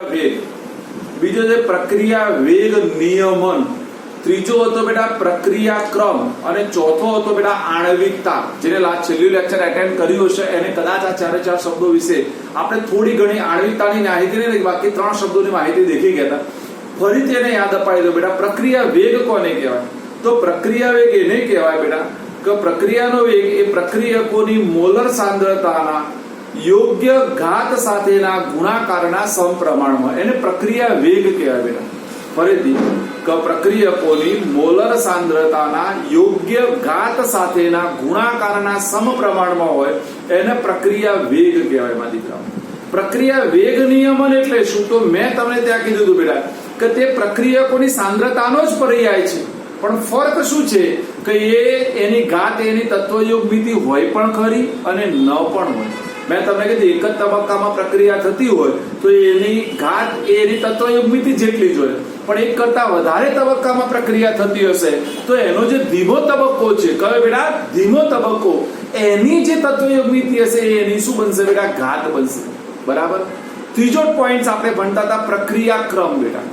વેગ, બીજો છે પ્રક્રિયા વેગ નિયમન, ત્રીજો હતો બેટા પ્રક્રિયા ક્રમ અને ચોથો હતો બેટા આણ્વિકતા. જેને છેલ્લું લેક્ચર એટેન્ડ કર્યું હશે એને કદાચ આ ચારે ચાર શબ્દો વિશે આપણે થોડી ઘણી આણ્વિકતાની માહિતી નહીં, બાકી ત્રણ શબ્દોની માહિતી દેખી ગયા હતા. ફરીથી એને યાદ અપાઈ દો બેટા. પ્રક્રિયા વેગ કોને કહેવાય? તો પ્રક્રિયા વેગ એને કહેવાય બેટા કે પ્રક્રિયાનો વેગ એ પ્રક્રિયકોની મોલર સાંદ્રતાના યોગ્ય ઘાત સાથેના ગુણાકારના સમપ્રમાણમાં, એને પ્રક્રિયા વેગ કહેવાય બેટા. ફરીથી કે પ્રક્રિયકોની મોલર સાંદ્રતાના યોગ્ય ઘાત સાથેના ગુણાકારના સમપ્રમાણમાં હોય એને પ્રક્રિયા વેગ કહેવાય મારા દીકરાઓ. પ્રક્રિયા વેગ નિયમન એટલે શું? તો મેં તમને ત્યાં કીધું હતું બેટા કે તે પ્રક્રિયકોની સાંદ્રતાનો જ પર્યાય છે, પણ ફરક શું છે કે એની ઘાત એની તત્વયોગ મિતિ હોય પણ ખરી અને ન પણ હોય. મેં તમને કીધું એક જ તબક્કામાં પ્રક્રિયા થતી હોય તો એની ઘાત એની તત્વયોગ મિતિ જેટલી જ હોય, પણ એક કરતા વધારે તબક્કામાં પ્રક્રિયા થતી હશે તો એનો જે ધીમો તબક્કો છે, કયો બેટા? ધીમો તબક્કો, એની જે તત્વયોગ મિતિ હશે એની શું બનશે બેટા? ઘાત બનશે. બરાબર. ત્રીજો પોઈન્ટ આપણે ભણતા હતા પ્રક્રિયા ક્રમ બેટા.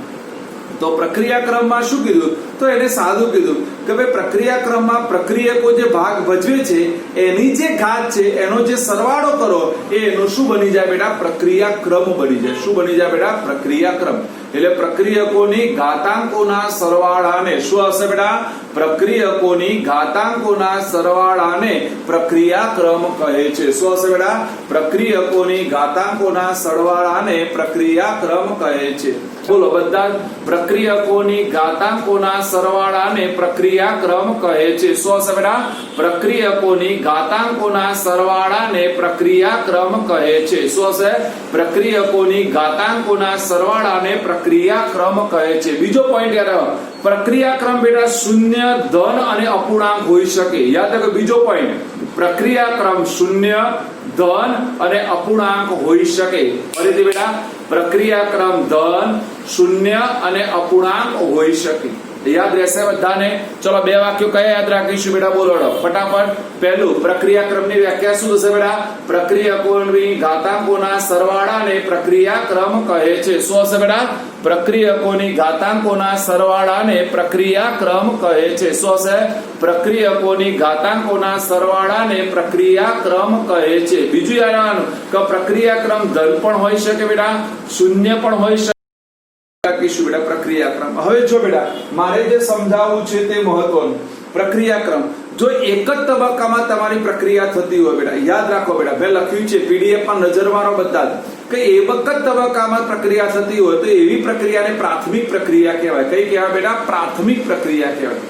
તો પ્રક્રિયા ક્રમમાં શું કીધું? તો એને સાદું કીધું કે ભાઈ પ્રક્રિયા ક્રમમાં પ્રક્રિયકો જે ભાગ ભજવે છે એની જે ઘાત છે એનો જે સરવાળો કરો એનું શું બની જાય બેટા? પ્રક્રિયા ક્રમ બની જાય. શું બની જાય બેટા? પ્રક્રિયા ક્રમ. એટલે પ્રક્રિયકોની ઘાતાંકોના સરવાળાને શું હશે બેટા? પ્રક્રિયકોની ઘાતાંકોના સરવાળાને પ્રક્રિયા ક્રમ કહે છે. શું હશે બેટા? પ્રક્રિયકોની ઘાતાંકોના સરવાળાને પ્રક્રિયા ક્રમ કહે છે. બોલો બધા. પ્રક્રિયકોની ઘાતાંકોના સરવાળાને પ્રક્રિયા ક્રમ કહે છે. શું હશે બેટા? પ્રક્રિયકોની ઘાતાંકોના સરવાળાને પ્રક્રિયા ક્રમ કહે છે. શું હશે? પ્રક્રિયકોની ઘાતાંકોના સરવાળાને પ્રક્રિયા ક્રમ કહે છે. બીજો પોઈન્ટ યાદ રાખો. પ્રક્રિયા ક્રમ બેટા શૂન્ય, ધન અને અપૂર્ણાંક હોઈ શકે. યાદ રાખો બીજો પોઈન્ટ. પ્રક્રિયા ક્રમ શૂન્ય, ધન અને અપૂર્ણાંક હોઈ શકે. ફરીથી બેટા પ્રક્રિયા ક્રમ ધન, શૂન્ય અને અપૂર્ણાંક હોઈ શકે. યાદ રહેશે બધાને? ચલો બે વાક્યો કયા યાદ રાખીશું બેટા? બોલો ફટાફટ. પહેલું, પ્રક્રિયા ક્રમની વ્યાખ્યા શું થશે બેટા? પ્રક્રિયકોની ઘાતાંકોના સરવાળાને પ્રક્રિયા ક્રમ કહે છે. શું હશે બેટા? પ્રક્રિયકોની ઘાતાંકોના સરવાળાને પ્રક્રિયા ક્રમ કહે છે. શું હશે? પ્રક્રિયકોની ઘાતાંકોના સરવાળાને પ્રક્રિયા ક્રમ કહે છે. બીજું યાદ રાખવાનું કે પ્રક્રિયા ક્રમ ધન પણ હોઈ શકે બેટા, શૂન્ય પણ હોઈ શકે. પ્રક્રિયા ક્રમ. હવે જો બેટા મારે જે સમજાવવું છે તે મહત્વનું. પ્રક્રિયા ક્રમ જો એક જ તબક્કામાં તમારી પ્રક્રિયા થતી હોય બેટા, યાદ રાખો બેટા, મેં લખ્યું છે પીડીએફ માં નજર મારો બધા કે એક જ તબક્કામાં પ્રક્રિયા થતી હોય તો એવી પ્રક્રિયાને પ્રાથમિક પ્રક્રિયા કહેવાય. કઈ કહેવાય બેટા? પ્રાથમિક પ્રક્રિયા કહેવાય.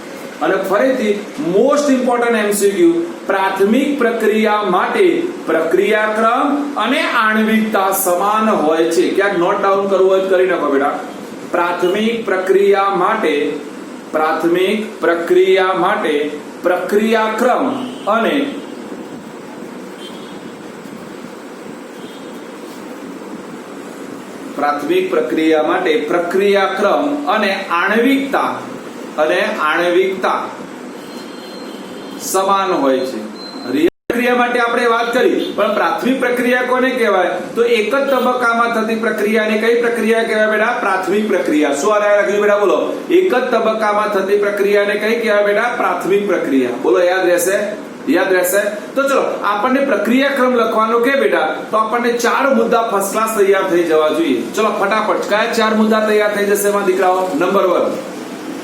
અને ફરીથી મોસ્ટ ઇમ્પોર્ટન્ટ એમસીક્યુ, પ્રાથમિક પ્રક્રિયા માટે પ્રક્રિયા ક્રમ અને આણ્વિકતા સમાન હોય છે. ક્યાંક નોટ ડાઉન કરવું હોય કરી નાખો બેટા. પ્રાથમિક પ્રક્રિયા માટે પ્રક્રિયા ક્રમ અને પ્રાથમિક પ્રક્રિયા માટે પ્રક્રિયા ક્રમ અને આણ્વિકતા સમાન હોય છે. પ્રક્રિયા માટે આપણે વાત કરી, પણ પ્રાથમિક પ્રક્રિયા કોને કહેવાય? તો એક જ તબક્કામાં થતી પ્રક્રિયાને કઈ પ્રક્રિયા કહેવાય બેટા? પ્રાથમિક પ્રક્રિયા. શું રાખ્યું બેટા? બોલો. એક જ તબક્કામાં થતી પ્રક્રિયાને કઈ કહેવાય બેટા? પ્રાથમિક પ્રક્રિયા. બોલો યાદ રહેશે? યાદ રહેશે? તો ચલો આપણને પ્રક્રિયા ક્રમ લખવાનો કે બેટા, તો આપણને ચાર મુદ્દા ફર્સ્ટ ક્લાસ તૈયાર થઈ જવા જોઈએ. ચલો ફટાફટ કયા ચાર મુદ્દા તૈયાર થઈ જશે એમાં દીકરાઓ? નંબર 1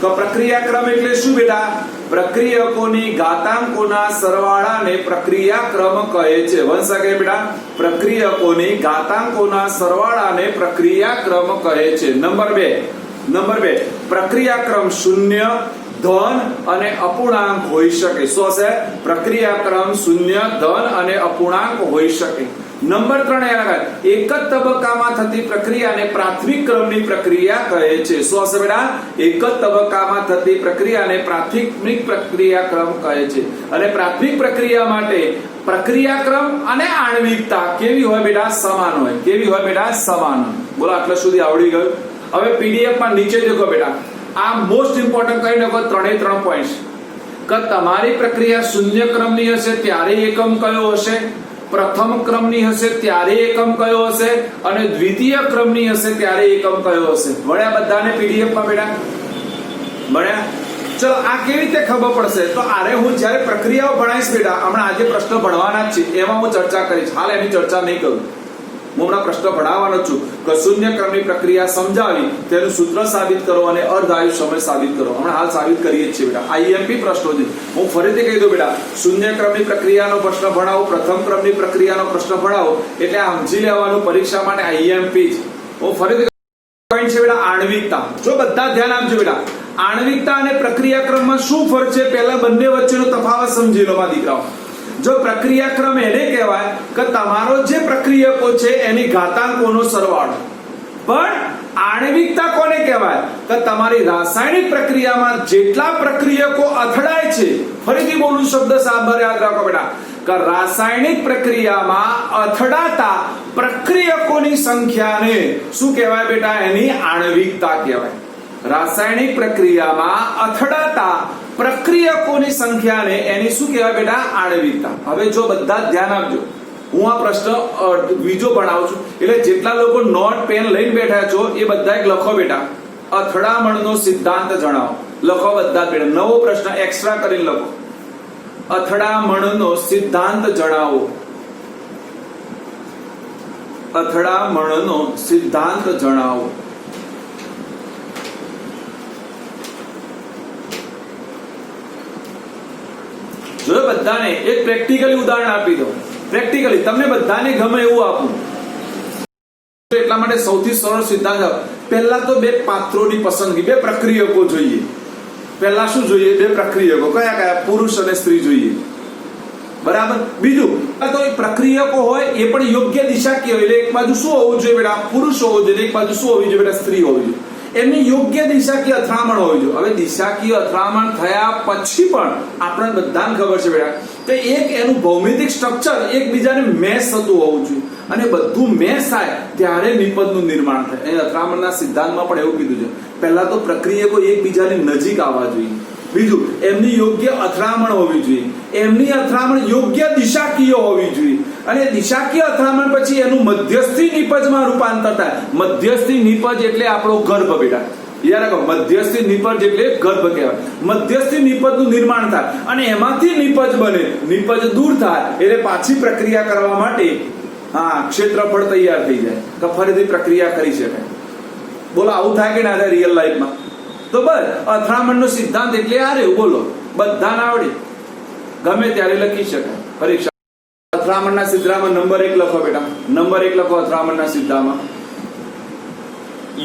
તો પ્રક્રિયા ક્રમ એટલે શું બેટા? પ્રક્રિયકોની ઘાતાંકોના સરવાળાને પ્રક્રિયા ક્રમ કહે છે. વંશ કે બેટા પ્રક્રિયકોની ઘાતાંકોના સરવાળાને પ્રક્રિયા ક્રમ કહે છે. નંબર 2 પ્રક્રિયા ક્રમ શૂન્ય, ધન અને અપૂર્ણાંક હોઈ શકે. શું હશે? પ્રક્રિયા ક્રમ શૂન્ય, ધન અને અપૂર્ણાંક હોઈ શકે. નંબર 3 એક જ તબક્કામાં થતી પ્રક્રિયાને પ્રાથમિક ક્રમની પ્રક્રિયા કહે છે. શું હશે બેટા? એક જ તબક્કામાં થતી પ્રક્રિયાને પ્રાથમિક પ્રક્રિયા ક્રમ કહે છે. અને પ્રાથમિક પ્રક્રિયા માટે પ્રક્રિયા ક્રમ અને આણ્વિકતા કેવી હોય બેટા? સમાન હોય. કેવી હોય બેટા? સમાન. બોલો આટલા સુધી આવડી ગયું? હવે પીડીએફ માં નીચે દેખો બેટા, આ મોસ્ટ ઇમ્પોર્ટન્ટ કહી નાખો 3 પોઈન્ટ કે તમારી પ્રક્રિયા શૂન્ય ક્રમની હશે ત્યારે એકમ કયો હશે, પ્રથમ ક્રમની હશે ત્યારે એકમ કયો હશે અને દ્વિતીય ક્રમની હશે ત્યારે એકમ કયો હશે. ભણ્યા બધાને પીડીએફ માં બેટા? ભણ્યા? ચલો આ કેવી રીતે ખબર પડશે? તો આરે હું જ્યારે પ્રક્રિયાઓ ભણાવીશ બેટા, હમણાં આજે પ્રશ્ન ભણવાના જ છે, એમાં હું ચર્ચા કરીશ. હાલ એની ચર્ચા નહીં કરું. હું હમણાં પ્રશ્ન ભણાવવાનો છું કે શૂન્ય ક્રમની પ્રક્રિયા સમજાવી તેનું સૂત્ર સાબિત કરો અને અર્ધ આયુષ્ય સાબિત કરો. હમણાં હાલ સાબિત કરીએ જ છીએ બેટા. આઈએમપી પ્રશ્નો છે. હું ફરીથી કહી દઉં બેટા, શૂન્ય ક્રમની પ્રક્રિયાનો પ્રશ્ન ભણાવો, પ્રથમ ક્રમની પ્રક્રિયાનો પ્રશ્ન ભણાવો એટલે આ સમજી લેવાનું પરીક્ષા માટે આઈએમપી જ. હું ફરીથી પોઈન્ટ છે બેટા આણ્વિકતા. જો બધા ધ્યાન આપજો બેટા, આણ્વિકતા અને પ્રક્રિયા ક્રમમાં શું ફરક છે પહેલા બંને વચ્ચેનો તફાવત સમજી લો માં દીકરાઓ. જો પ્રક્રિયા ક્રમ એને કહેવાય કે તમારો જે પ્રક્રિયકો છે એની ઘાતાંકોનો સરવાળો, પણ આણ્વિકતા કોને કહેવાય કે તમારી રાસાયણિક પ્રક્રિયામાં જેટલા પ્રક્રિયકો અથડાય છે, ફરીથી બોલું શબ્દ સાંભળ યાદ રાખો બેટા, કે રાસાયણિક પ્રક્રિયામાં અથડાતા પ્રક્રિયકોની સંખ્યાને શું કહેવાય બેટા? એની આણ્વિકતા કહેવાય. રાસાયણિક પ્રક્રિયામાં અથડાતા પ્રક્રિયકોની સંખ્યાને એની શું કહેવાય બેટા? આણ્વિકતા. હવે જો બધા ધ્યાન આપજો, હું આ પ્રશ્ન બીજો ભણાવું છું એટલે જેટલા લોકો નોટ પેન લઈને બેઠા છો એ બધા એક લખો બેટા, અથડામણનો સિદ્ધાંત જણાવો. લખો બધા બેટા, નવો પ્રશ્ન એક્સ્ટ્રા કરીને લખો, અથડામણનો સિદ્ધાંત જણાવો. અથડામણનો સિદ્ધાંત જણાવો. જો બધાને એક પ્રેક્ટિકલી ઉદાહરણ આપી દો, પ્રેક્ટિકલી તમને બધાને ગમે એવું આપું. એટલા માટે સૌથી સરળ સિદ્ધાંત, પહેલા તો બે પાત્રોની પસંદગી, બે પ્રક્રિયકો જોઈએ. પહેલા શું જોઈએ? બે પ્રક્રિયકો. કયા કયા? પુરુષ અને સ્ત્રી જોઈએ. બરાબર. બીજું તો પ્રક્રિયકો હોય એ પણ યોગ્ય દિશાકીય હોય, એટલે એક બાજુ શું હોવું જોઈએ બેટા? પુરુષ હોવું જોઈએ, એક બાજુ શું હોવી જોઈએ બેટા? સ્ત્રી હોવી જોઈએ. એમની યોગ્ય દિશાકીય અથડામણ હોવી જોઈએ. હવે દિશાકીય અથડામણ થયા પછી પણ આપણને બધાને ખબર છે બેટા કે એક એનું ભૌમિતિક સ્ટ્રક્ચર એકબીજાને મેચ થતું હોવું જોઈએ, અને બધું મેચ થાય ત્યારે નિપજનું નિર્માણ થાય. અહીં અથડામણના સિદ્ધાંતમાં પણ એવું કીધું છે, પહેલા તો પ્રક્રિયકો એકબીજાની નજીક આવવા જોઈએ. બીજું, એમની યોગ્ય અથડામણ હોવી જોઈએ, એમની અથડામણ યોગ્ય દિશાકીય હોવી જોઈએ, અને દિશાકીય અથડામણ પછી એનું મધ્યસ્થી નિપજમાં રૂપાંતર થાય. મધ્યસ્થી નિપજ એટલે આપણો ગર્ભ બેટા. યાદ રાખો, મધ્યસ્થી નિપજ એટલે ગર્ભ કહેવાય. મધ્યસ્થી નિપજનું નિર્માણ થાય અને એમાંથી નિપજ બને, નિપજ દૂર થાય એટલે પાછી પ્રક્રિયા કરવા માટે ક્ષેત્રફળ તૈયાર થઈ જાય તો ફરીથી પ્રક્રિયા કરી શકાય. બોલો આવું થાય કે ના થાય રિયલ લાઈફમાં? તો બસ અથડામણનો સિદ્ધાંત એટલે આ રહ્યું. બોલો બધાને આવડે, ગમે ત્યારે લખી શકાય પરીક્ષા. અથડામણના સિદ્ધાંતમાં નંબર 1 લખો બેટા, નંબર 1 લખો અથડામણના સિદ્ધાંતમાં.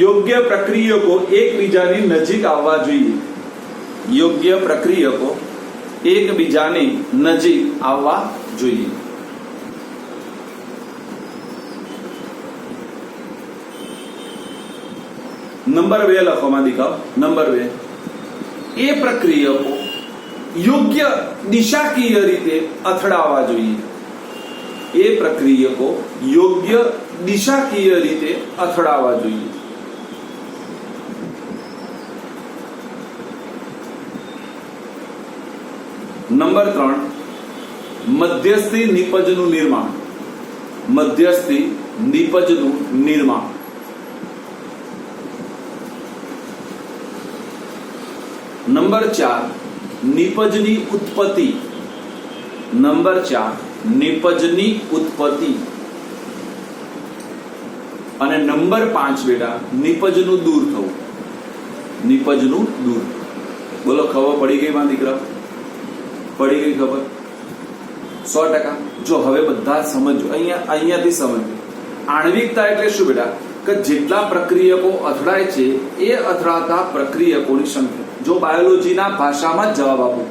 યોગ્ય પ્રક્રિયકો એકબીજાની નજીક આવવા જોઈએ. યોગ્ય પ્રક્રિયકો એકબીજાની નજીક આવવા જોઈએ. નંબર 2 લખો માં દીકરાઓ. નંબર 2, એ પ્રક્રિયકો યોગ્ય દિશાકીય રીતે અથડાવવા જોઈએ. એ પ્રક્રિયકો યોગ્ય દિશાકીય રીતે અથડાવવા જોઈએ. નંબર 3, મધ્યસ્થી નિપજનું નિર્માણ. મધ્યસ્થી નિપજનું નિર્માણ. નંબર 4, નિપજની ઉત્પત્તિ. નંબર 4, નિપજની ઉત્પત્તિ. અને નંબર 5 બેટા, નિપજનું દૂર થવું. નિપજનું દૂર. બોલો ખબર પડી ગઈ માં દીકરા? પડી ગઈ ખબર? 100%. જો હવે બધા સમજો, અહીંયાથી સમજો. આણ્વિકતા એટલે શું બેટા? કે જેટલા પ્રક્રિયકો અથડાય છે એ અથડાતા પ્રક્રિયકોની સંખ્યા. જો બાયોલોજીના ભાષામાં જ જવાબ આપો.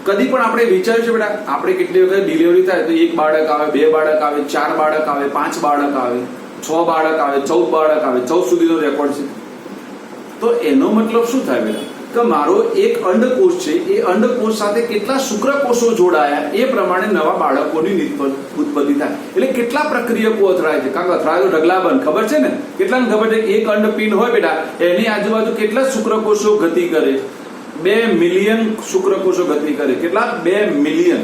કદી પણ આપણે વિચાર્યું છે બેટા, આપણે કેટલી વખત ડિલિવરી થાય તો 1 બાળક આવે, 2 બાળક આવે, 4 બાળક આવે, 5 બાળક આવે, 6 બાળક આવે, 14 બાળક આવે, 14 સુધીનો રેકોર્ડ છે. તો એનો મતલબ શું થાય બેટા? કે મારો એક અંડકોષ છે, એ અંડકોષ સાથે કેટલા શુક્રકોષો જોડાયા એ પ્રમાણે નવા બાળકોની ઉત્પત્તિ થાય. એટલે કેટલા પ્રક્રિયકો અથડાય છે? કારણ કે અથડાય તો ઢગલા બંધ, ખબર છે ને? કેટલાને ખબર છે? એક અંડપિંડ હોય બેટા, એની આજુબાજુ કેટલા શુક્રકોષો ગતિ કરે? 2 મિલિયન શુક્રકોષો ગતિ કરે. કેટલા? 2 મિલિયન.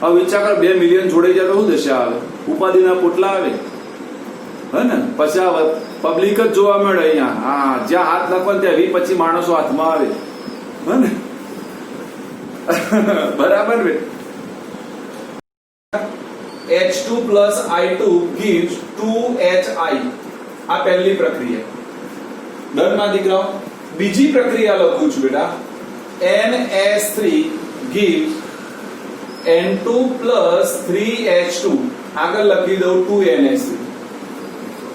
હવે વિચાર કર 2 મિલિયન જોડાઈ જાય તો શું દશા આવે? ઉપાધિના પોટલા આવે હે ને, પછી આ પબ્લિક જ જોવા મળે અહીંયા. હા, જ્યાં હાથ નાખવા ત્યાં 20-25 માણસો હાથમાં આવે હે ને. બરાબર ને? H2 plus I2 gives 2HI. આ પહેલી પ્રક્રિયા. ડન માં દીકરાઓ. બીજી પ્રક્રિયા લખું છું બેટા. NS3 gives N2 plus 3H2. આગળ લખી દઉં 2NS3.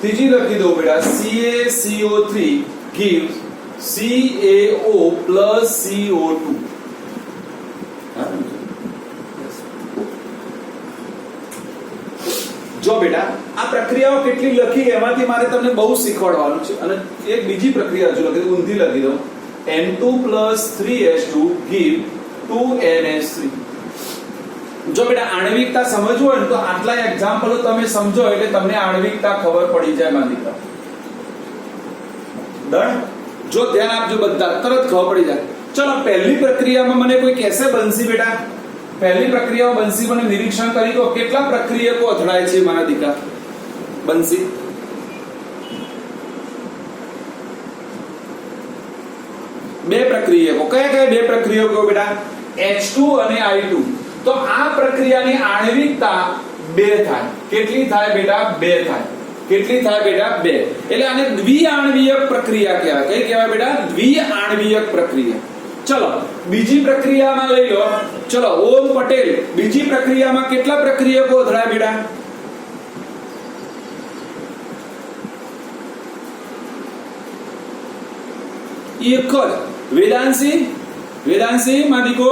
ત્રીજી લખી દઉં બેટા CaCO3 gives CaO plus CO2. જો બેટા આ પ્રક્રિયાઓ કેટલી લખી એમાંથી મારે તમને બહુ શીખવાડવાનું છે. અને એક બીજી પ્રક્રિયા જો લખી ઊંધી લખી દઉં. N2 plus 3H2 give 2NH3. જો બેટા આણ્વિકતા સમજવું હોય ને તો આટલા એક્ઝામ્પલો તમે સમજો એટલે તમને આણ્વિકતા ખબર પડી જાય માલિકા. ડન? જો ધ્યાન આપજો બધા, તરત ખબર પડી જાય. ચલો પહેલી પ્રક્રિયામાં મને કોઈ કહેશે બંસી બેટા, પહેલી પ્રક્રિયામાં બંસી મને નિરીક્ષણ કરી દો કેટલા પ્રક્રિયકો અથડાય છે મારા દીકરા બંસી? બે પ્રક્રિયકો. કયા કયા બે પ્રક્રિયકો બેટા? H2 અને I2. તો આ પ્રક્રિયાની આણ્વિકતા 2 થાય. કેટલી થાય બેટા? 2 થાય. કેટલી થાય બેટા? 2. એટલે આને દ્વિઆણ્વિક પ્રક્રિયા કહેવાય. કઈ કહેવાય બેટા? દ્વિઆણ્વિક પ્રક્રિયા. ચલો બીજી પ્રક્રિયામાં લઈ લો. ચલો ઓમ પટેલ, બીજી પ્રક્રિયામાં કેટલા પ્રક્રિયકો અથડાય બેટા? એક જ. વેદાંશી માદિકો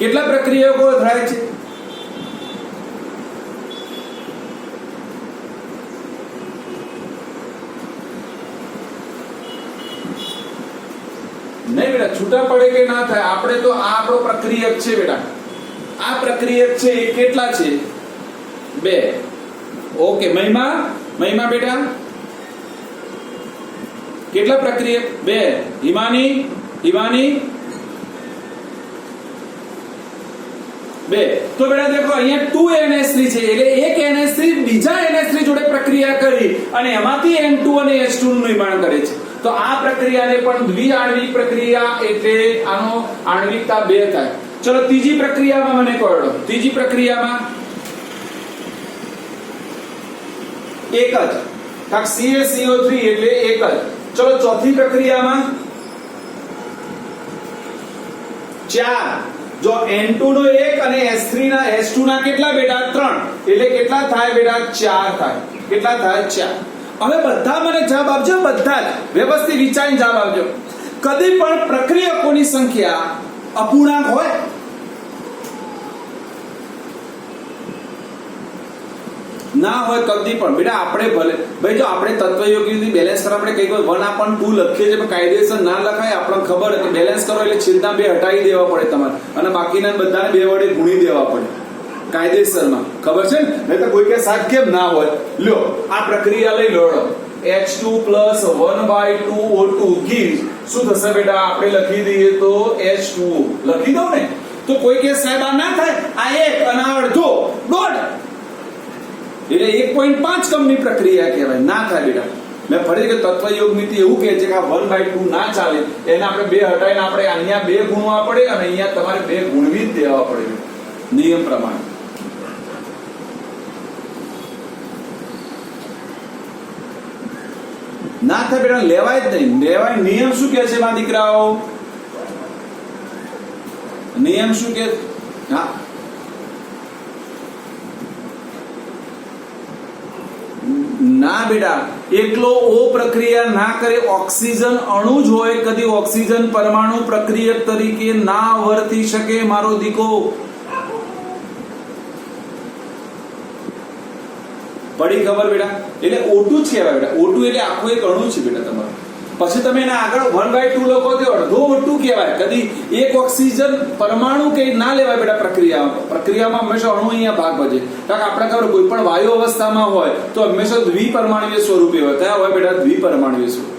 કેટલા પ્રક્રિયકો અથડાય છે? નહીં બેટા, છૂટા પડે કે ના થાય આપણે તો આ આપણો પ્રક્રિયક છે બેટા. આ પ્રક્રિયક છે એ કેટલા છે? 2. ઓકે. મહિમા બેટા કેટલા પ્રક્રિયક? 2. હિમાની 2. તો બેટા દેખો અહીંયા 2NH3 છે એટલે એક NH3 બીજા NH3 જોડે પ્રક્રિયા કરી અને એમાંથી N2 અને H2 નું નિર્માણ કરે છે. તો આ પ્રક્રિયાને પણ દ્વિઆણ્વિક પ્રક્રિયા એટલે આનો આણ્વિકતા 2 થાય. ચલો ત્રીજી પ્રક્રિયામાં મને કહો. ત્રીજી પ્રક્રિયામાં એક જ. CaCO3 એટલે એક જ. ચલો ચોથી પ્રક્રિયામાં 4. જો N2 નો 1 અને H2 ના કેટલા બેટા? 3. એટલે કેટલા થાય બેટા? 4 થાય. કેટલા થાય? 4. હવે બધા મને જવાબ આપજો, બધા જ વ્યવસ્થિત વિચારીને જવાબ આપજો. કદી પણ પ્રક્રિયકોની સંખ્યા અપૂર્ણાંક હોય? ના હોય કદી પણ બેટા. આપણે ભલે ભાઈ જો આપણે તત્વયોગીથી બેલેન્સ કરવા આપણે કઈ 1/2 લખીએ છીએ પણ કાયદેસર ના લખાય. આપણને ખબર કે બેલેન્સ કરો એટલે છેદના 2 હટાવી દેવા પડે તમારે અને બાકીના બધાને 2 વડે ગુણી દેવા પડે કાયદેસરમાં. ખબર છે ને? નહીં તો કોઈ કે સાહેબ કેમ ના હોય? લ્યો આ પ્રક્રિયા લઈ લો. H2 plus 1/2O2 gives શું થશે બેટા? આપણે લખી દઈએ તો H2O લખી દઉં ને. તો કોઈ કે સાહેબ આ ના થાય, આ 1 અને આ અડધો દોઢ એટલે 1.5 કમની પ્રક્રિયા કહેવાય. ના થાય બેટા. મેં ફરી કે તત્વયોગ નીતિ એવું કહે છે કે આ 1/2 ના ચાલે, એને આપણે 2 હટાવીને આપણે અહીંયા 2 ગુણવા પડે અને અહીંયા તમારે 2 ગુણવી જ દેવા પડે નિયમ પ્રમાણે. ના થાય બેટા, લેવાય જ નહીં. લેવાય. નિયમ શું કહે છે મારા દીકરાઓ? નિયમ શું કહે? હા ના બેટા, એકલો O પ્રક્રિયા ના કરે. ઓક્સિજન અણુ જ હોય કદી ઓક્સિજન પરમાણુ પ્રક્રિયક તરીકે ના વર્તી શકે મારો દીકો. પડી ખબર બેટા? એટલે O2 જ કહેવાય બેટા. O2 એટલે આખું એક અણુ છે બેટા તમારું. પછી તમે એને આગળ 1/2 લખો તો અડધો O2 કહેવાય. કદી એક ઓક્સિજન પરમાણુ કે ના લેવાય બેટા પ્રક્રિયામાં હંમેશા અણુ અહીંયા ભાગ ભજે. કારણ કે આપણે ખબર કોઈ પણ વાયુ અવસ્થામાં હોય તો હંમેશા દ્વિપરમાણુય સ્વરૂપે હોય. કયા હોય બેટા? દ્વિપરમાણુય સ્વરૂપ.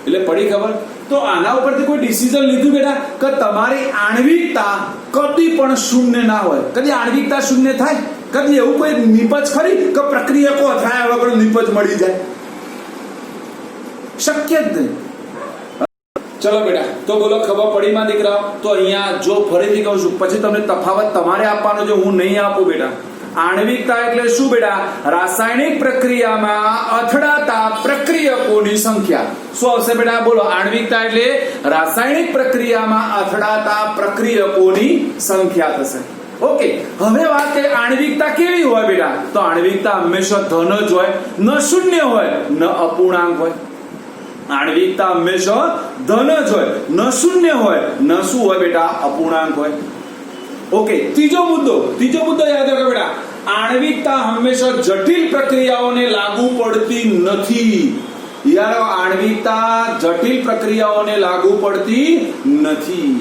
એટલે પડી ખબર? તો આના ઉપરથી કોઈ ડિસિઝન લીધું બેટા કે તમારી આણ્વિકતા કદી પણ શૂન્ય ના હોય? કદી આણ્વિકતા શૂન્ય થાય? કદી એવું કોઈ નિપજ ખરી કે પ્રક્રિયકો થાય વગર નિપજ મળી જાય? શક્ય જ નહીં. ચલો બેટા, તો બોલો ખબર પડી માં દીકરા? તો અહીંયા જો ફરીથી કહું છું, પછી તમને તફાવત તમારે આપવાનો છે, હું નહીં આપું બેટા. આણ્વિકતા એટલે શું બેટા? રાસાયણિક પ્રક્રિયામાં અથડાતા પ્રક્રિયકોની સંખ્યા. શું આવશે બેટા? બોલો. આણ્વિકતા એટલે રાસાયણિક પ્રક્રિયામાં અથડાતા પ્રક્રિયકોની સંખ્યા થશે. ઓકે, હવે વાત કરીએ આણ્વિકતા કેવી હોય બેટા? તો આણ્વિકતા હંમેશા ધન જ હોય, ન શૂન્ય હોય, ન અપૂર્ણાંક હોય. આણ્વિકતા હંમેશા ધન જ હોય, ન શૂન્ય હોય, ન શું હોય બેટા? અપૂર્ણાંક હોય. ઓકે, ત્રીજો મુદ્દો યાદ રાખો બેટા. આણ્વિકતા હંમેશા જટિલ પ્રક્રિયાઓને લાગુ પડતી નથી. યાર, આણ્વિકતા જટિલ પ્રક્રિયાઓને લાગુ પડતી નથી.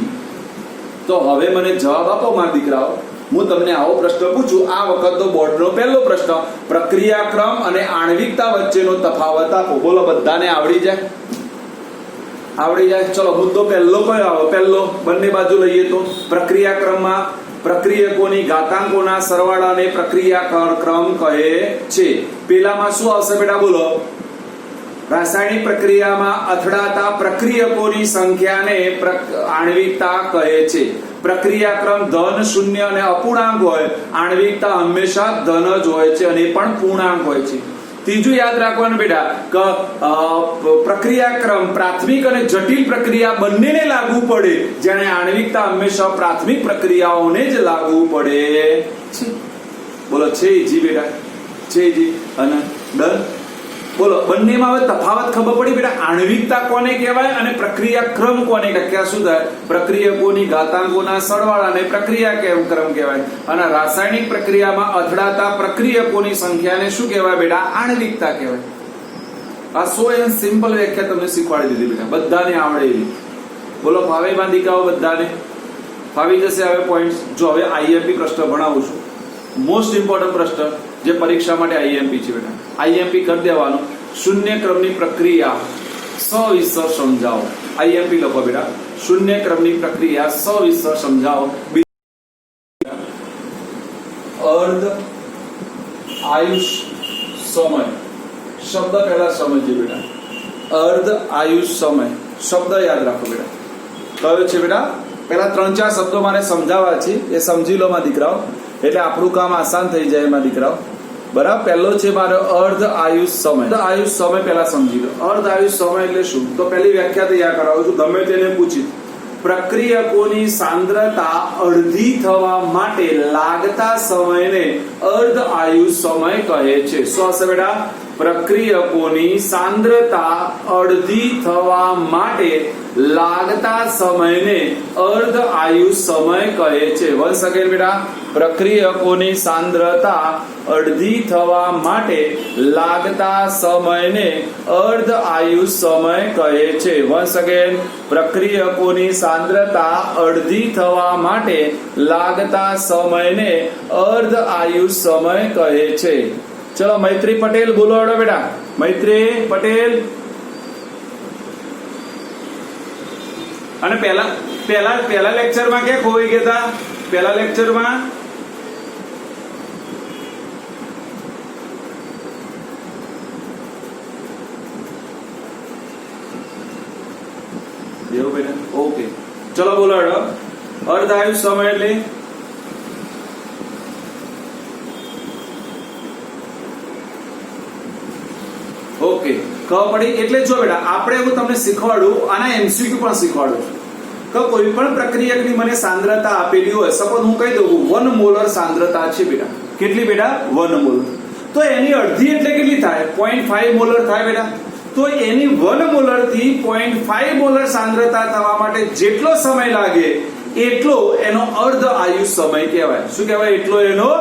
તો હવે મને જવાબ આપો મારા દીકરાઓ. હું તમને આવો પ્રશ્ન પૂછું, આ વખતનો બોર્ડનો પહેલો પ્રશ્ન, પ્રક્રિયાક્રમ અને આણ્વિકતા વચ્ચેનો તફાવત આપો. બોલો, બધાને આવડી જાય? આવડી જાય. ચલો, મુદ્દો પહેલો કયો આવે? પહેલો, બંને બાજુ લઈએ તો પ્રક્રિયાક્રમમાં પ્રક્રિયકોની ઘાતાંકોના સરવાળાને પ્રક્રિયાક્રમ કહે છે. પેલામાં શું આવશે બેટા? બોલો. રાસાયણિક પ્રક્રિયામાં અથડાતા પ્રક્રિયકોની સંખ્યાને આણ્વિકતા કહે છે. પ્રક્રિયાક્રમ ધન, શૂન્ય અને અપૂર્ણાંક હોય. આણ્વિકતા હંમેશા ધન જ હોય છે અને પણ પૂર્ણાંક હોય છે. ત્રીજું યાદ રાખવાનું બેટા કે પ્રક્રિયાક્રમ પ્રાથમિક અને જટિલ પ્રક્રિયા બંનેને લાગુ પડે, જ્યારે આણ્વિકતા હંમેશા પ્રાથમિક પ્રક્રિયાઓને જ લાગુ પડે છે. બોલો, છે જી બેટા? છે જી અને ડન. બોલો, બંનેમાં હવે તફાવત ખબર પડી બેટા? આણ્વિકતા કોને કહેવાય અને પ્રક્રિયાક્રમ કોને કહેવાય? શું થાય? પ્રક્રિયકોની ઘાતાંકોના સરવાળાને પ્રક્રિયાક્રમ કહેવાય અને રાસાયણિક પ્રક્રિયામાં અથડાતા પ્રક્રિયકોની સંખ્યાને શું કહેવાય બેટા? આણ્વિકતા કહેવાય. આ સો એન સિમ્પલ વ્યાખ્યા તમને શીખવાડી દીધી બેટા, બધાને આવડે એવી. બોલો, ફાવે માં દીકરાઓ? બધાને ફાવી જશે હવે પોઈન્ટ્સ. જો હવે આઈએમપી પ્રશ્ન ભણાવું છું, મોસ્ટ ઇમ્પોર્ટન્ટ પ્રશ્ન જે પરીક્ષા માટે આઈએમપી છે બેટા. આઈએમપી કરી દેવાનું. શૂન્ય ક્રમની પ્રક્રિયા સવિસ્તર સમજાવો. આઈએમપી લખો બેટા. શૂન્ય ક્રમની પ્રક્રિયા સવિસ્તર સમજાવો. અર્ધ આયુષ સમય શબ્દ પહેલા સમજીએ બેટા. અર્ધ આયુષ સમય શબ્દ યાદ રાખો બેટા. કયો છે બેટા? પહેલા 3-4 શબ્દો મારે સમજાવવા છે, એ સમજી લો માં દીકરાઓ, એટલે આપણું કામ આસાન થઈ જાય માં દીકરાઓ. બરાબર. પહેલો છે મારો અર્ધ આયુષ સમય. અર્ધ આયુષ સમય પહેલા સમજી લો. અર્ધ આયુષ સમય એટલે શું? તો પહેલી વ્યાખ્યા તૈયાર કરાવું છું, ગમે તેને પૂછી. પ્રક્રિયકોની સાંદ્રતા અડધી થવા માટે લાગતા સમયને અર્ધ આયુષ સમય કહે છે. શું હશે બેટા? પ્રક્રિયકોની સાંદ્રતા અડધી થવા માટે લાગતા સમયને અર્ધ આયુષ સમય કહે છે. વન્સ અગેન બેટા. પ્રક્રિયકોની સાંદ્રતા અડધી થવા માટે લાગતા સમયને અર્ધ આયુષ સમય કહે છે. Once again. પ્રક્રિયકોની સાંદ્રતા અડધી થવા માટે લાગતા સમયને અર્ધ આયુષ સમય કહે છે. ચલો, મૈત્રી પટેલ બોલો બેટા. મૈત્રી પટેલ. અને પહેલા લેક્ચરમાં ક્યાં ખોઈ ગયા હતા? પહેલા લેક્ચરમાં એવું બેટા? ઓકે, ચલો બોલો. અર્ધ આયુષ સમય એટલે ઓકે, ખબર પડી? એટલે જો બેટા, આપણે હું તમને શીખવાડું, આના એમસીક્યુ પણ શીખવાડું છું કે કોઈ પણ પ્રક્રિયકની મને સાંદ્રતા આપેલી હોય, સપોઝ હું કહી દઉં 1 મોલર સાંદ્રતા છે બેટા. કેટલી બેટા? 1 મોલર. તો એની અડધી એટલે કેટલી થાય? 0.5 મોલર થાય બેટા. તો એની 1 મોલર થી 0.5 મોલર સાંદ્રતા થવા માટે જેટલો સમય લાગે એટલો એનો અર્ધ આયુષ સમય કહેવાય. શું કહેવાય? એટલો એનો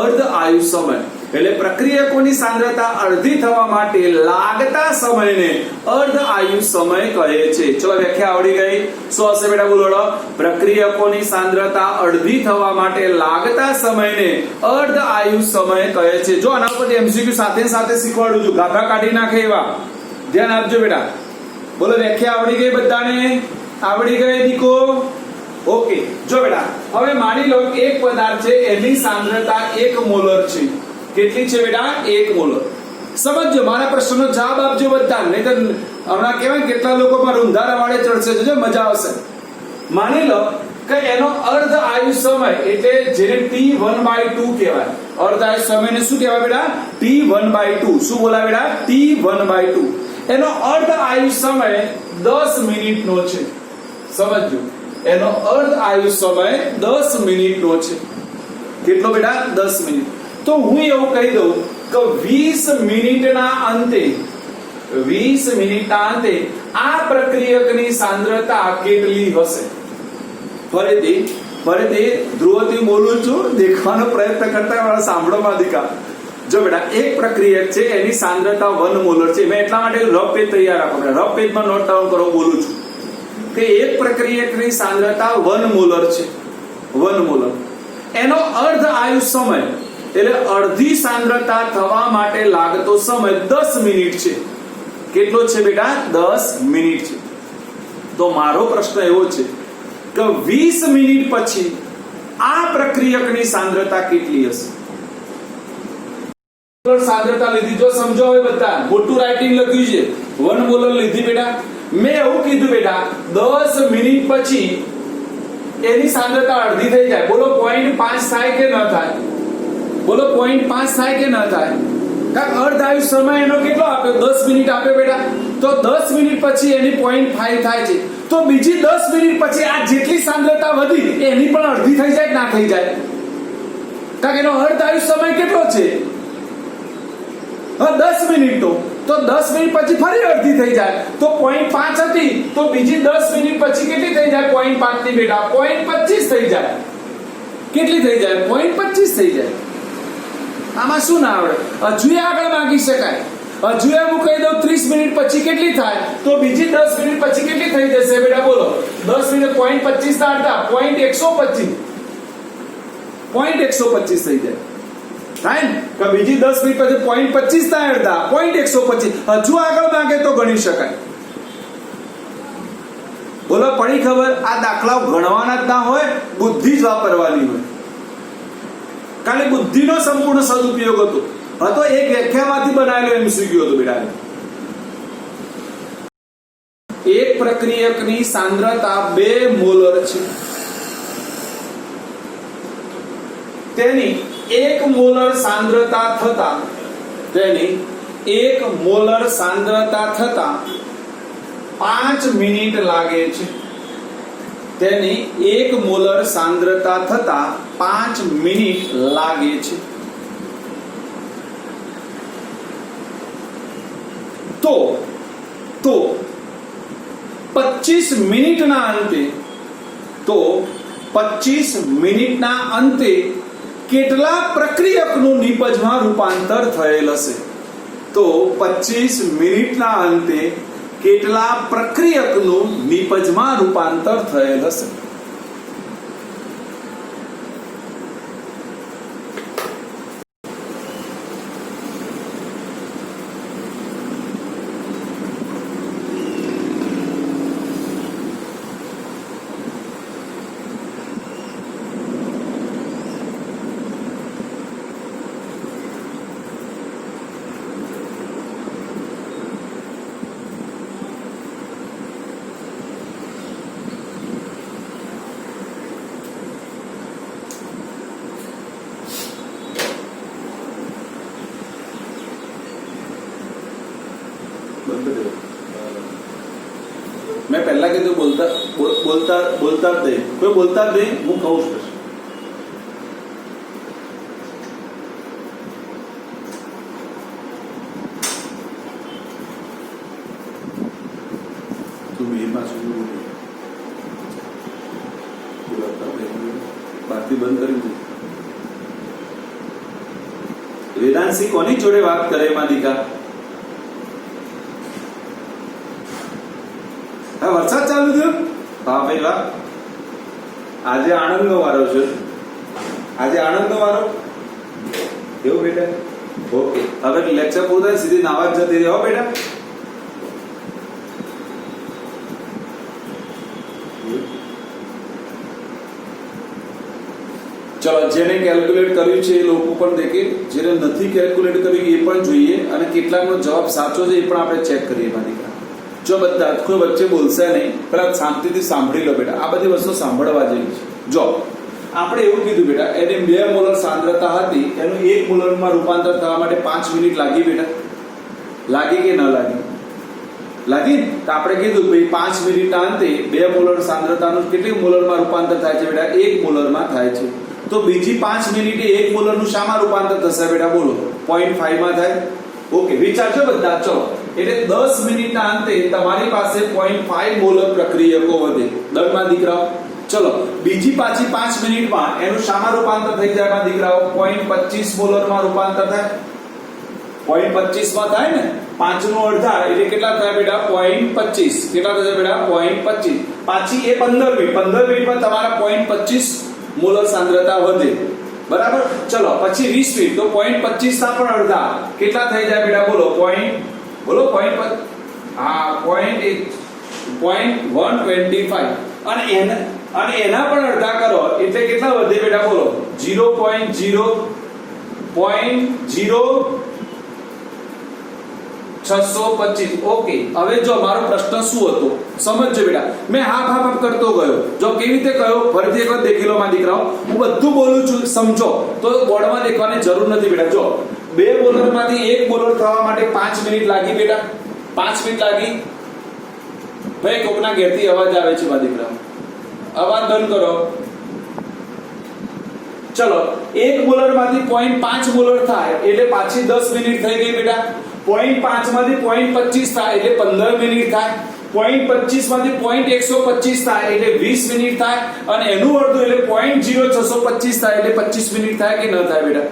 અર્ધ આયુષ સમય. એટલે પ્રક્રિયકોની સાંદ્રતા અડધી થવા માટે લાગતા સમયને અર્ધ આયુષ સમય કહે છે. ચલો, વ્યાખ્યા આવડી ગઈ. શું હશે બેટા? બોલો. પ્રક્રિયકોની સાંદ્રતા અડધી થવા માટે લાગતા સમયને અર્ધ આયુષ સમય કહે છે. જો આના ઉપર એમસીક્યુ સાથે સાથે શીખવાડું છું, ગાભા કાઢી નાખે એવા ધ્યાન આપજો બેટા. બોલો વ્યાખ્યા આવડી ગઈ બધાને? આવડી ગઈ દીકો? ઓકે, જો બેટા હવે માની લો એક પદાર્થ છે એની સાંદ્રતા 1 મોલર છે. કેટલી છે બેટા? 1 મોલર. સમજજો, મારા પ્રશ્નનો જવાબ આપજો બધા, નહીં તો હમણાં કહેવાય કેટલા લોકો પર ઊંધારા વાળે ચડશે, જોજો મજા આવશે. માની લો કે એનો અર્ધ આયુ સમય એટલે જેને t1/2 કહેવાય. અર્ધ આયુ સમયને શું કહેવાય બેટા? t1/2. શું બોલાય બેટા? t1/2. એનો અર્ધ આયુ સમય 10 મિનિટનો છે. સમજજો, એનો અર્ધ આયુ સમય 10 મિનિટનો છે. કેટલો બેટા? 10 મિનિટ. તો હું એવું કહી દઉં કે 20 મિનિટના અંતે આ પ્રક્રિયકની સાંદ્રતા કેટલી હશે? ફરીથી ધ્રુવથી બોલું છું, દેખવાનો પ્રયત્ન કરતા વાળા સાંભળો માદિકા. જો બેટા એક પ્રક્રિયક છે એની સાંદ્રતા 1 મોલર છે. મેં એટલા માટે રફ પેજ તૈયાર રાખો. રફ પેજમાં નોટ ડાઉન કરો. બોલું છું કે એક પ્રક્રિયકની સાંદ્રતા 1 મોલર છે. 1 મોલર. એનો અર્ધ આયુ સમય એટલે અડધી સાંદ્રતા થવા માટે લાગતો સમય 10 મિનિટ છે. કેટલો છે બેટા? 10 મિનિટ છે. તો મારો પ્રશ્ન એવો છે કે 20 મિનિટ પછી આ પ્રક્રિયકની સાંદ્રતા કેટલી હશે? સાંદ્રતા લીધી, જો સમજો હવે બધા, મોટું રાઇટિંગ લખ્યું છે. 1 મોલર લીધી બેટા. મેં એવું કીધું બેટા 10 મિનિટ પછી એની સાંદ્રતા અડધી થઈ જાય. બોલો 0.5 થાય કે ન થાય? બોલો 0.5 થાય કે ન થાય? કારણ અર્ધ આયુ સમય એનો કેટલો આપ્યો? 10 મિનિટ આપ્યો બેટા. તો 10 મિનિટ પછી એની 0.5 થાય છે. તો બીજી 10 મિનિટ પછી આ જેટલી સાંદ્રતા વધી એની પણ અડધી થઈ જાય કે ના થઈ જાય? કારણ એનો અર્ધ આયુ સમય કેટલો છે? 10 મિનિટનો. તો 10 મિનિટ પછી ફરી અડધી થઈ જાય. તો 0.5 હતી તો બીજી 10 મિનિટ પછી કેટલી થઈ જાય? 0.5 ની બેટા 0.25 થઈ જાય. કેટલી થઈ જાય? 0.25 થઈ જાય. આમાં શું ના આવડે? હજુ આગળ માંગી શકાય. હજુ હું કહી દઉં 30 મિનિટ પછી કેટલી થાય? તો બીજી 10 મિનિટ પછી કેટલી થઈ જશે બેટા? બોલો 10 મિનિટ 0.25 ના અડધા 0.125 થઈ જાય. થાય ને? કે બીજી 10 મિનિટ પછી 0.25 ના અડધા 0.125. હજુ આગળ માંગે તો ગણી શકાય. બોલો પડી ખબર? આ દાખલાઓ ગણવાના જ ના હોય, બુદ્ધિ જ વાપરવાની હોય. ખાલી બુદ્ધિનો સંપૂર્ણ સદુપયોગ હતો. હતો એક વ્યાખ્યામાંથી બનાવેલો એમસીક્યુ હતો બેટા. એક પ્રક્રિયકની સાંદ્રતા 2 મોલર છે. તેની 1 મોલર સાંદ્રતા થતા 5 મિનિટ લાગે છે. તેની 1 મોલર સાંદ્રતા થતા 5 મિનિટ લાગે છે. તો 25 મિનિટના અંતે કેટલા પ્રક્રિયકનું નિપજમાં રૂપાંતર થયેલ હશે? તો 25 મિનિટના અંતે કેટલા પ્રક્રિયકનું નિપજમાં રૂપાંતર થયેલ હશે? મેં પહેલા કીધું બોલતા જ નહીં. કોઈ બોલતા જ નહીં. હું કહું છું. બારથી બંધ કરી. વેદાંશી કોની જોડે વાત કરે માલિકા? હા, વરસાદ ચાલુ થયો. હા ભાઈ વાહ. આજે આણંદનો વારો છે. આજે આણંદનો વારો. એવું બેટા? ઓકે, હવે લેક્ચર પૂરું થાય સીધી નાવા જ જતી રહે. હો બેટા, ચલો જેને કેલ્ક્યુલેટ કર્યું છે એ લોકો પણ દેખે, જેને નથી કેલ્ક્યુલેટ કર્યું એ પણ જોઈએ, અને કેટલાકનો જવાબ સાચો છે એ પણ આપણે ચેક કરીએ એમાં દીકરા. જો બધા કોઈ વચ્ચે બોલશે નહીં, પેલા શાંતિથી સાંભળી લો બેટા, આ બધી વસ્તુ સાંભળવા જેવી છે. જો આપણે એવું કીધું બેટા, એને 2 મોલર સાંદ્રતા હતી, એનું 1 મોલરમાં રૂપાંતર થવા માટે 5 મિનિટ લાગી બેટા. લાગી કે ન લાગી? લાગી. તો આપણે કીધું ભાઈ 5 મિનિટના અંતે 2 મોલર સાંદ્રતાનું કેટલી મોલરમાં રૂપાંતર થાય છે બેટા? 1 મોલરમાં થાય છે. તો બીજી 5 મિનિટે 1 મોલરનું શામાં રૂપાંતર થશે બેટા? બોલો. 0.5 માં થાય. ઓકે, વિચારજો બધા. ચલો, એટલે 10 મિનિટના અંતે તમારી પાસે 0.5 મોલર પ્રક્રિયકો વધે દરમાં દીકરાઓ. ચલો, બીજી પાછી 5 મિનિટમાં એનું શામાં રૂપાંતર થઈ જાય માં દીકરાઓ? 0.25 મોલરમાં રૂપાંતર થાય. 0.25 માં થાય ને, 5 નું અડધા એટલે કેટલા થાય બેટા? 0.25. કેટલા થશે બેટા? 0.25. પાછી એ 15 મિનિટમાં તમારા 0.25 મોલર સાંદ્રતા વધે. બરાબર. ચલો, પછી 20 મિનિટ તો 0.25 ના પણ અડધા કેટલા થઈ જાય બેટા? બોલો. બોલો 0.125 અને એના પણ અડધા કરો એટલે કેટલા વધે બેટા? બોલો. 0.0625. ઓકે, હવે જો મારો પ્રશ્ન શું હતો સમજજો બેટા. મેં હાફ કરતો ગયો. જો કેવી રીતે કયો ફરીથી એકવાર દેખી લો માં દીકરાઓ. હું બધું બોલું છું, સમજો તો બોર્ડમાં દેખવાની જરૂર નથી બેટા. જો 2 મોલરમાંથી 1 મોલર થવા માટે 5 મિનિટ લાગી બેટા. 5 મિનિટ લાગી. ભાઈ કોકના ઘેરથી અવાજ આવે છે માં દીકરાઓ, અવાજ બંધ કરો. ચલો, 1 મોલરમાંથી 0.5 મોલર થાય એટલે પાછી 10 મિનિટ થઈ ગઈ બેટા. 0.5 માંથી 0.25 થાય એટલે 15 મિનિટ થાય. 0.25 માંથી 0.125 થાય એટલે 20 મિનિટ થાય, અને એનું અડધું એટલે 0.0625 થાય એટલે 25 મિનિટ થાય કે ન થાય બેટા?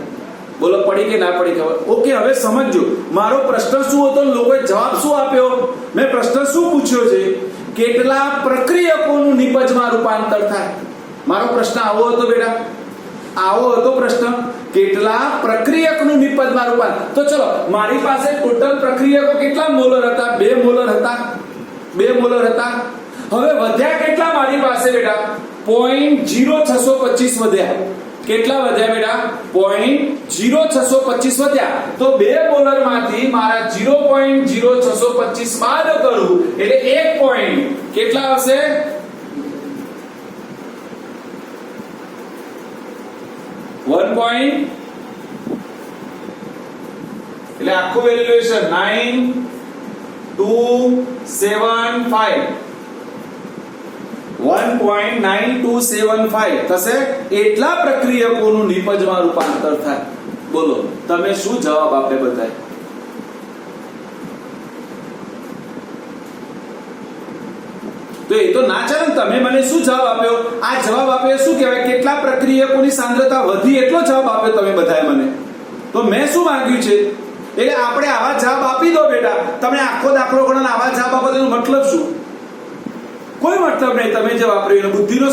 બોલો, પડી કે ના પડી ખબર? ઓકે, હવે સમજો મારો પ્રશ્ન શું હતો, લોકોએ જવાબ શું આપ્યો. મેં પ્રશ્ન શું પૂછ્યો છે? કેટલા પ્રક્રિયકોનું નિપજમાં રૂપાંતર થાય? મારો પ્રશ્ન આવો હતો બેટા. આવો હતો પ્રશ્ન. કેટલા પ્રક્રિયકનું નિપજમાં રૂપાંતર. તો ચલો, મારી પાસે ટોટલ પ્રક્રિયકો કેટલા મોલર હતા? 2 મોલર હતા. 2 મોલર હતા. હવે વધ્યા કેટલા મારી પાસે બેટા? 0.0625 વધ્યા. કેટલા વધ્યા બેટા? 0.0625 વધ્યા. તો 2 મોલર માંથી મારા 0.0625 બાદ કરું એટલે 1 પોઈન્ટ કેટલા હશે? 1 પોઈન્ટ એટલે આખું વેલ્યુએશન 9275 1.9275 થશે. એટલા પ્રક્રિયકોનું નિપજમાં રૂપાંતર થાય. બોલો, તમે શું જવાબ આપે બધાય? તો એ તો ના ચાલે. તમે મને શું જવાબ આપ્યો? આ જવાબ આપ્યો શું કહેવાય? કેટલા પ્રક્રિયકોની સાંદ્રતા વધી એટલો જવાબ આપ્યો તમે બધાએ મને. તો મેં શું માંગ્યું છે? એટલે આપણે આવા જવાબ આપી દો બેટા. તમે આખો દાખલો ગણો ને આવા જવાબ આપો તો મતલબ શું? કોઈ મતલબ નહીં. તમે જે વાપર્યું એનો બુદ્ધિનો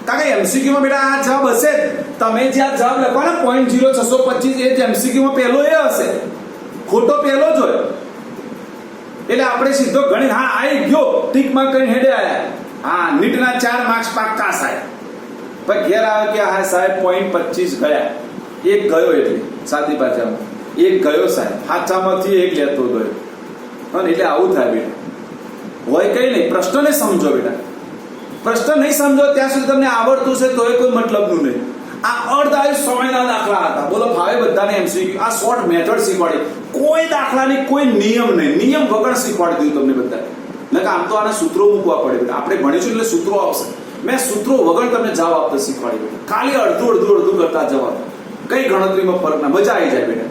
કારણ કે MCQ માં બેટા આ જવાબ હશે જ. તમે જે આ જવાબ લખવાના 0.0625 એ જ MCQ માં પહેલો એ હશે, ખોટો પહેલો જ હોય. એટલે આપણે સીધો ગણિત હા આવી ગયો ટીક માર્ક કરીને હેડે આયા. હા, નીટના 4 માર્ક્સ પાક્કા સાહેબ. પણ ઘેર આવે કે હા સાહેબ 0.25 ગયા. એક ગયો એટલે સાદી ભાષામાં એક ગયો સાહેબ. હાચામાંથી એક લેતો ગયો. હા, એટલે આવું થાય બેટા. હોય કઈ નહીં. પ્રશ્નને સમજો બેટા. પ્રશ્ન નહીં સમજો ત્યાં સુધી તમને આવડતું છે તોય કોઈ મતલબનું નહીં. આ અર્ધઆયુષ સમયના દાખલા હતા. બોલો, ભાવે બધાને MCQ. આ શોર્ટ મેથડ શીખવાડી. કોઈ દાખલાની કોઈ નિયમ નહીં. નિયમ વગર શીખવાડી દીધું તમને બધા. નકર આમ તો આના સૂત્રો મૂકવા પડે. આપણે ભણીશું એટલે સૂત્રો આવશે. મેં સૂત્રો વગર તમને જવાબ આપતા શીખવાડી બેટા. ખાલી અડધું કરતા જવાબ. કઈ ગણતરીમાં ફરક ના. મજા આવી જાય બેટા.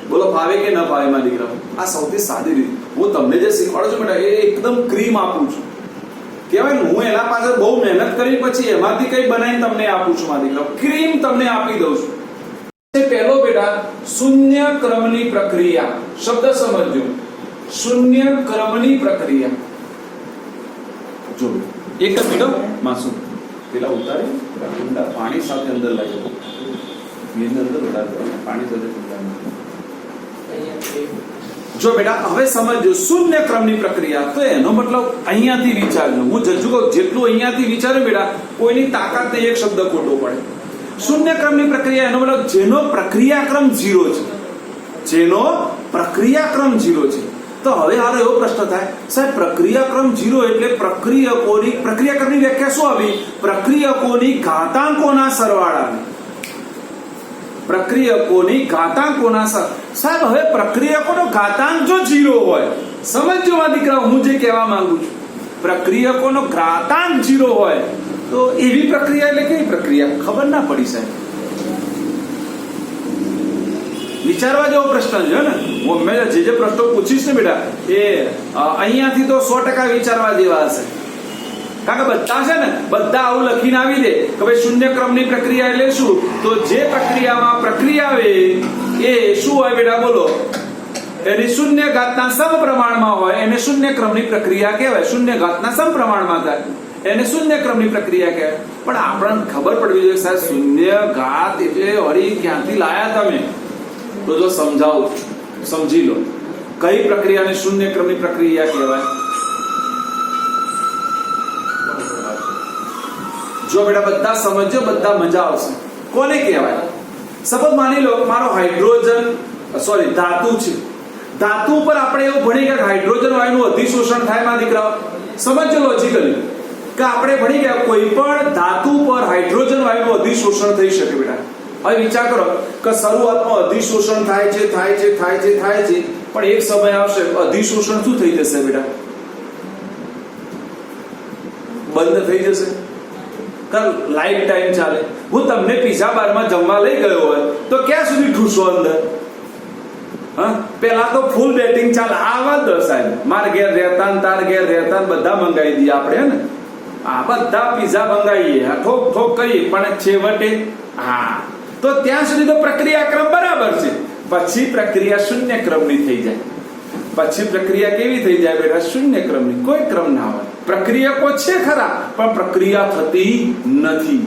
બોલો, ભાવે કે ન ભાવે માં દીકરા? આ સૌથી સાદી રીત. હું તમને જે શીખવાડું છું બેટા એ એકદમ ક્રીમ આપું છું. કહેવાય ને, હું એના પાછળ બહુ મહેનત કરી પછી એમાંથી કઈ બનાવીને તમને આપું છું માં દીકરા. ક્રીમ તમને આપી દઉં છું. પહેલો બેટા શૂન્ય ક્રમની પ્રક્રિયા. શબ્દ સમજજો. શૂન્ય ક્રમની પ્રક્રિયા. જો એક મિનિટ માસુ પેલા ઉતારી પાણી સાથે અંદર લાવી દો. અંદર ઉતારી પાણી સાથે જો બેટા હવે સમજો શૂન્ય ક્રમની પ્રક્રિયા. તો એનો મતલબ અહીંયાથી વિચારજો. હું જજુ કહું જેટલું અહીંયાથી વિચાર્યું બેટા કોઈની તાકાત નહીં એક શબ્દ ખોટો પડે. શૂન્ય ક્રમની પ્રક્રિયા એનો મતલબ જેનો પ્રક્રિયાક્રમ 0 છે, જેનો પ્રક્રિયાક્રમ 0 છે. તો હવે હારો એવો પ્રશ્ન થાય, સાહેબ પ્રક્રિયાક્રમ 0 એટલે પ્રક્રિયાક્રમની વ્યાખ્યા શું આવી? પ્રક્રિયકોની ઘાતાંકોના સરવાળાને. પ્રક્રિયકોની ઘાતાંકોના સાહેબ હવે પ્રક્રિયકોનો ઘાતાંક જો 0 હોય, સમજો માં દીકરા હું જે કહેવા માંગુ છું, પ્રક્રિયકોનો ઘાતાંક 0 હોય તો એવી પ્રક્રિયા એટલે કેવી પ્રક્રિયા? ખબર ના પડી સાહેબ. વિચારવા જેવો પ્રશ્ન છે ને. હું મેં જે પ્રશ્નો પૂછીશ ને બેટા એ અહીંયાથી તો 100% વિચારવા જેવા હશે. કારણ કે બધા છે ને બધા આવું લખીને આવી દે કે ભાઈ શૂન્ય ક્રમની પ્રક્રિયા એટલે શું? તો જે પ્રક્રિયામાં પ્રક્રિયા આવે એ શું હોય બેટા બોલો? એની શૂન્ય ઘાતના સમપ્રમાણમાં હોય એને શૂન્ય ક્રમની પ્રક્રિયા કહેવાય. શૂન્ય ઘાતના સમપ્રમાણમાં થાય એને શૂન્ય ક્રમની પ્રક્રિયા કહેવાય. પણ આપણને ખબર પડવી જોઈએ સાહેબ શૂન્ય ઘાત એટલે વળી ક્યાંથી લાયા તમે? તો જો સમજાવું, સમજી લો કઈ પ્રક્રિયાને શૂન્ય ક્રમની પ્રક્રિયા કહેવાય. જો બેટા બધા સમજો, બધા મજા આવશે. કોને કહેવાય? સપોઝ માની લો મારો ધાતુ છે. ધાતુ ઉપર આપણે એવું ભણી ગયા હાઇડ્રોજન વાયુનું અધિશોષણ થાય માં દીકરાઓ. સમજો લોજિકલી કે આપણે ભણી ગયા કોઈ પણ ધાતુ પર હાઇડ્રોજન વાયુનું અધિશોષણ થઈ શકે બેટા. હવે વિચાર કરો કે શરૂઆતમાં અધિશોષણ થાય છે પણ એક સમય આવશે અધિશોષણ શું થઈ જશે બેટા? બંધ થઈ જશે. લાઈફ ટાઈમ ચાલે. હું તમને પિઝા બારમાં જમવા લઈ ગયો હોય તો ક્યાં સુધી ઠૂસો અંદર? પેલા તો ફૂલ બેટિંગ ચાલે. આ વાત દર્શાય માર ઘેર રહેતા ને તાર ઘેર રહેતા ને બધા મંગાવી દઈએ આપણે ને. આ બધા પિઝા મંગાવીએ, ઠોક ઠોક કરીએ, પણ છેવટે તો ત્યાં સુધી તો પ્રક્રિયાક્રમ બરાબર છે. પછી પ્રક્રિયા શૂન્ય ક્રમની થઈ જાય. પછી પ્રક્રિયા કેવી થઈ જાય બેટા? શૂન્ય ક્રમની. કોઈ ક્રમ ના હોય. પ્રક્રિયકો છે ખરા પણ પ્રક્રિયા થતી નથી.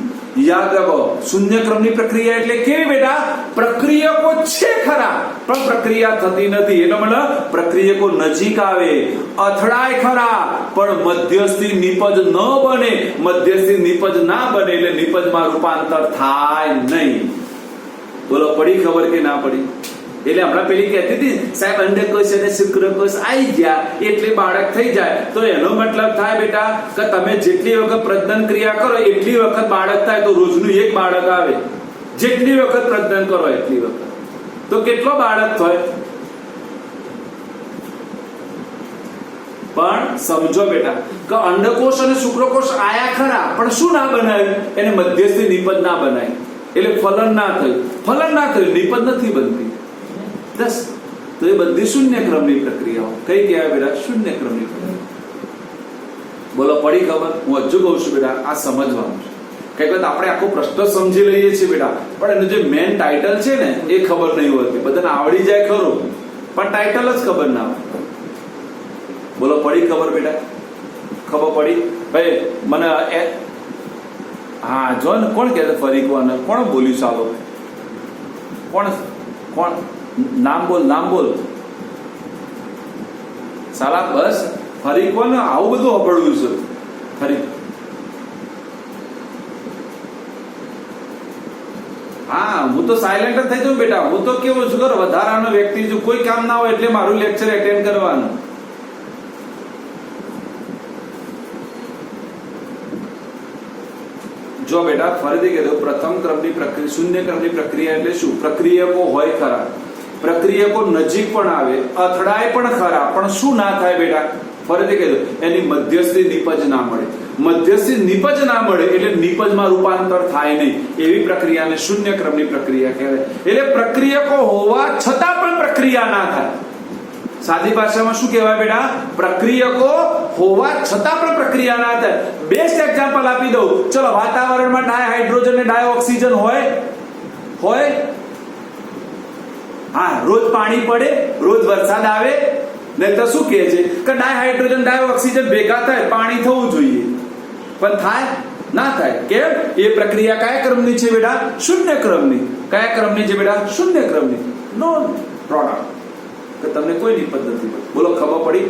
યાદ રાખો શૂન્ય ક્રમની પ્રક્રિયા એટલે કેવી બેટા? પ્રક્રિયકો છે ખરા પણ પ્રક્રિયા થતી નથી. એનો મતલબ પ્રક્રિયકો નજીક આવે, અથડાય ખરા પણ મધ્યસ્થી નિપજ ન બને. મધ્યસ્થી નિપજ ના બને એટલે નિપજમાં રૂપાંતર થાય નહીં. બોલો પડી ખબર કે ના પડી? એટલે હમણાં પેલી કહેતી હતી સાહેબ અંડકોશ અને શુક્રકોશ આવી ગયા એટલે બાળક થઈ જાય. તો એનો મતલબ થાય બેટા કે તમે જેટલી વખત પ્રજનન ક્રિયા કરો એટલી વખત બાળક થાય. તો રોજનું એક બાળક આવે. જેટલી વખત પ્રજનન કરો એટલી વખત તો કેટલો બાળક થાય? પણ સમજો બેટા કે અંડકોશ અને શુક્રકોશ આયા ખરા પણ શું ના બનાવ્યું? એને મધ્યસ્થી નિપજ ના બનાવી એટલે ફલન ના થયું. નિપજ નથી બનતી. તો એ બધી શૂન્ય ક્રમની પ્રક્રિયાઓ. કઈ કહેવાય બેટા? શૂન્ય ક્રમની પ્રક્રિયા. બોલો પડી ખબર? હું હજુ કહું છું બેટા આ સમજવાનું છે. કઈ વખત આપણે આખો પ્રશ્ન સમજી લઈએ છીએ બેટા પણ એનું જે મેન ટાઇટલ છે ને એ ખબર નહીં હોતી. બધાને આવડી જાય ખરું પણ ટાઇટલ જ ખબર ના હોય. બોલો પડી ખબર બેટા? ખબર પડી? ભાઈ મને જો ને કોણ કહે ફરી કોણ બોલ્યું? ચાલો કોણ નામ બોલ. સાલા બસ ફરી કોણ આવું બધું અપડવું છે? ફરી હું તો સાયલેન્ટ જ થઈ જાઉં બેટા. હું તો કેવું છું કે વધારાનો વ્યક્તિ જો કોઈ કામ ના હોય એટલે મારું લેક્ચર એટેન્ડ કરવાનું. જો બેટા ફરીથી કહેતો પ્રથમ ક્રમની પ્રક્રિયા શૂન્ય ક્રમની પ્રક્રિયા એટલે શું? પ્રક્રિયકો હોય ખરા, પ્રક્રિયકો નજીક પણ આવે, અથડાય પણ ખરા પણ શું ના થાય બેટા? ફરીથી કહેતો એની મધ્યસ્થી નિપજ ના મળે. મધ્યસ્થી નિપજ ના મળે એટલે નિપજમાં રૂપાંતર થાય નહીં. એવી પ્રક્રિયાને શૂન્ય ક્રમની પ્રક્રિયા કહેવાય. એટલે પ્રક્રિયકો હોવા છતાં પણ પ્રક્રિયા ના થાય. સાદી ભાષામાં શું કહેવાય બેટા? પ્રક્રિયકો હોવા છતાં પણ પ્રક્રિયા ના થાય. બેસ્ટ એક્ઝામ્પલ આપી દઉં. ચલો વાતાવરણમાં ડાયહાઇડ્રોજન ને ડાયોક્સિજન હોય? રોજ પાણી પડે, રોજ વરસાદ આવે ને તો શું કહે છે કે ડાયહાઇડ્રોજન ડાયોક્સિજન ભેગા થાય પાણી થવું જોઈએ પણ થાય ના થાય. કેમ? એ પ્રક્રિયા કયા ક્રમની છે બેટા? શૂન્ય ક્રમની. કયા ક્રમની છે બેટા? શૂન્ય ક્રમની. નો પ્રોડક્ટ. કે તમને કોઈ નિપજ નથી. બોલો ખબર પડી?